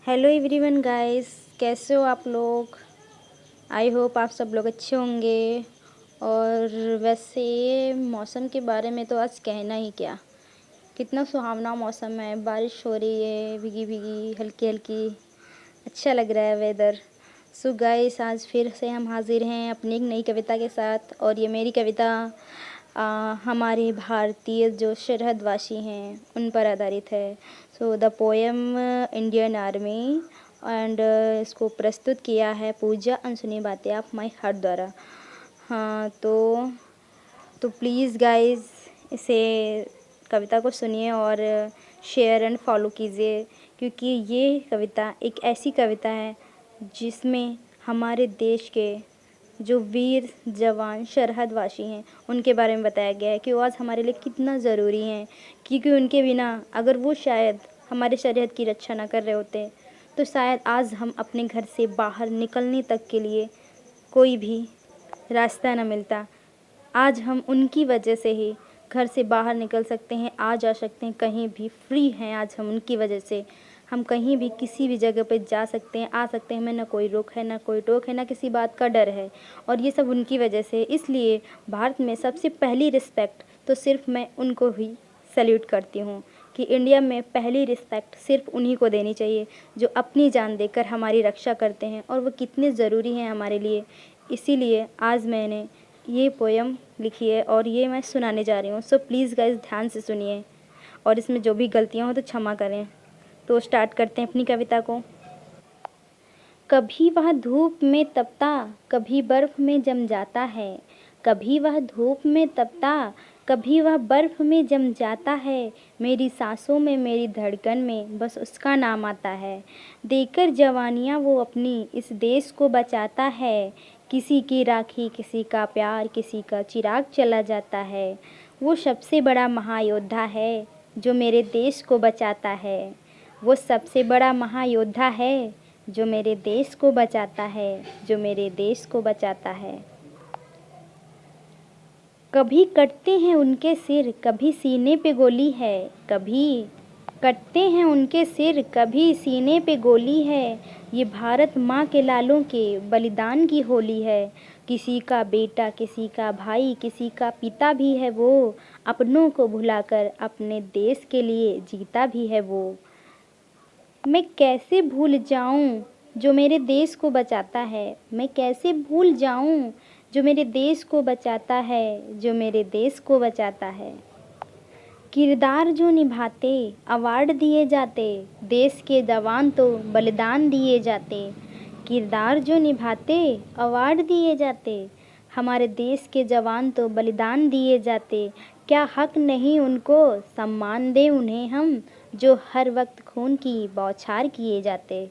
Hello everyone guys, कैसे हो आप लोग। आई होप आप सब लोग अच्छे होंगे। और वैसे मौसम के बारे में तो आज कहना ही क्या, कितना सुहावना मौसम है। बारिश हो रही है, भीगी भीगी, हल्की हल्की, अच्छा लग रहा है वेदर। सो गाइस, आज फिर से हम हाजिर हैं अपनी एक नई कविता के साथ। और ये मेरी कविता हमारे भारतीय जो सरहदवासी हैं उन पर आधारित है। So the poem Indian army, and इसको प्रस्तुत किया है पूजा अनसुनी बातें ऑफ माय हार्ट द्वारा। हाँ, तो प्लीज़ गाइस, इसे कविता को सुनिए और शेयर एंड फॉलो कीजिए, क्योंकि ये कविता एक ऐसी कविता है जिसमें हमारे देश के जो वीर जवान सरहदवासी हैं उनके बारे में बताया गया है कि वो आज हमारे लिए कितना ज़रूरी हैं। क्योंकि उनके बिना अगर वो शायद हमारे सरहद की रक्षा ना कर रहे होते तो शायद आज हम अपने घर से बाहर निकलने तक के लिए कोई भी रास्ता ना मिलता। आज हम उनकी वजह से ही घर से बाहर निकल सकते हैं, आ जा सकते हैं, कहीं भी फ्री हैं। आज हम उनकी वजह से हम कहीं भी किसी भी जगह पे जा सकते हैं, आ सकते हैं। हमें ना कोई रोक है, ना कोई टोक है, ना किसी बात का डर है। और ये सब उनकी वजह से। इसलिए भारत में सबसे पहली रिस्पेक्ट तो सिर्फ मैं उनको ही सैल्यूट करती हूँ कि इंडिया में पहली रिस्पेक्ट सिर्फ उन्हीं को देनी चाहिए जो अपनी जान देकर हमारी रक्षा करते हैं, और वो कितने ज़रूरी हैं हमारे लिए। इसीलिए आज मैंने ये पोएम लिखी है और ये मैं सुनाने जा रही हूँ। सो प्लीज़ गाइस, ध्यान से सुनिए और इसमें जो भी गलतियाँ हो तो क्षमा करें। तो स्टार्ट करते हैं अपनी कविता को। कभी वह धूप में तपता, कभी बर्फ़ में जम जाता है। कभी वह धूप में तपता, कभी वह बर्फ़ में जम जाता है। मेरी सांसों में, मेरी धड़कन में बस उसका नाम आता है। देकर जवानियाँ वो अपनी इस देश को बचाता है। किसी की राखी, किसी का प्यार, किसी का चिराग चला जाता है। वो सबसे बड़ा महायोद्धा है जो मेरे देश को बचाता है। वो सबसे बड़ा महायोद्धा है जो मेरे देश को बचाता है, जो मेरे देश को बचाता है। कभी कटते हैं उनके सिर, कभी सीने पे गोली है। कभी कटते हैं उनके सिर, कभी सीने पे गोली है। ये भारत माँ के लालों के बलिदान की होली है। किसी का बेटा, किसी का भाई, किसी का पिता भी है वो। अपनों को भुलाकर अपने देश के लिए जीता भी है वो। मैं कैसे भूल जाऊं जो मेरे देश को बचाता है। मैं कैसे भूल जाऊं जो मेरे देश को बचाता है, जो मेरे देश को बचाता है। किरदार जो निभाते अवार्ड दिए जाते, देश के जवान तो बलिदान दिए जाते। किरदार जो निभाते अवार्ड दिए जाते, हमारे देश के जवान तो बलिदान दिए जाते। क्या हक नहीं उनको सम्मान दें उन्हें हम, जो हर वक्त खून की बौछार किए जाते।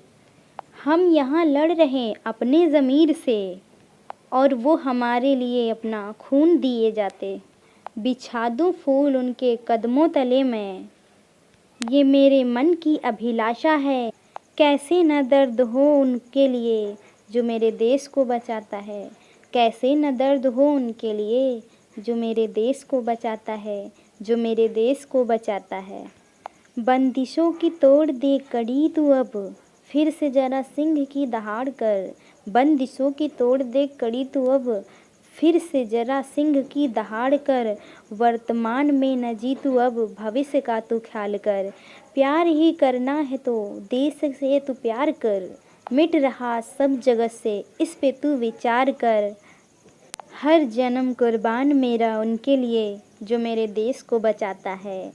हम यहाँ लड़ रहे अपने ज़मीर से और वो हमारे लिए अपना खून दिए जाते। बिछा दूँ फूल उनके कदमों तले में, ये मेरे मन की अभिलाषा है। कैसे न दर्द हो उनके लिए जो मेरे देश को बचाता है। कैसे न दर्द हो उनके लिए जो मेरे देश को बचाता है, जो मेरे देश को बचाता है। बंदिशों की तोड़ दे कड़ी तू अब, फिर से जरा सिंह की दहाड़ कर। बंदिशों की तोड़ दे कड़ी तू अब, फिर से जरा सिंह की दहाड़ कर। वर्तमान में न जी तू अब, भविष्य का तू ख्याल कर। प्यार ही करना है तो देश से तू प्यार कर। मिट रहा सब जगत से इस पे तू विचार कर। हर जन्म कुर्बान मेरा उनके लिए जो मेरे देश को बचाता है।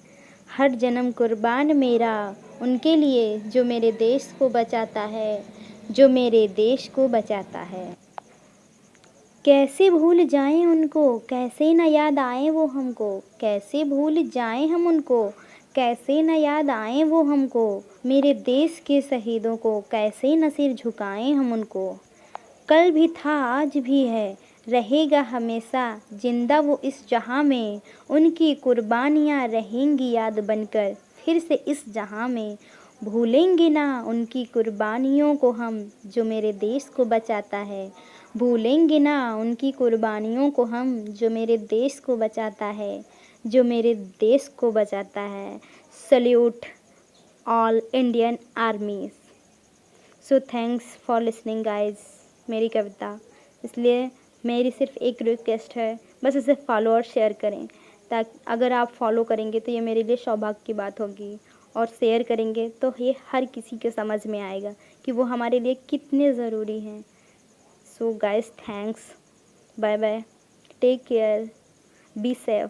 हर जन्म कुर्बान मेरा उनके लिए जो मेरे देश को बचाता है, जो मेरे देश को बचाता है। कैसे भूल जाएं उनको, कैसे न याद आए वो हमको। कैसे भूल जाएं हम उनको, कैसे न याद आए वो हमको। मेरे देश के शहीदों को कैसे न सिर झुकाएं हम उनको। कल भी था आज भी है रहेगा हमेशा जिंदा वो इस जहां में। उनकी कुर्बानियाँ रहेंगी याद बनकर फिर से इस जहां में। भूलेंगे ना उनकी कुर्बानियों को हम जो मेरे देश को बचाता है। भूलेंगे ना उनकी कुर्बानियों को हम जो मेरे देश को बचाता है, जो मेरे देश को बचाता है। Salute all Indian armies. So thanks for listening guys मेरी कविता। इसलिए मेरी सिर्फ एक रिक्वेस्ट है, बस इसे फॉलो और शेयर करें, ताकि अगर आप फॉलो करेंगे तो ये मेरे लिए सौभाग्य की बात होगी, और शेयर करेंगे तो ये हर किसी के समझ में आएगा कि वो हमारे लिए कितने ज़रूरी हैं। So guys thanks, bye bye, take care, be safe.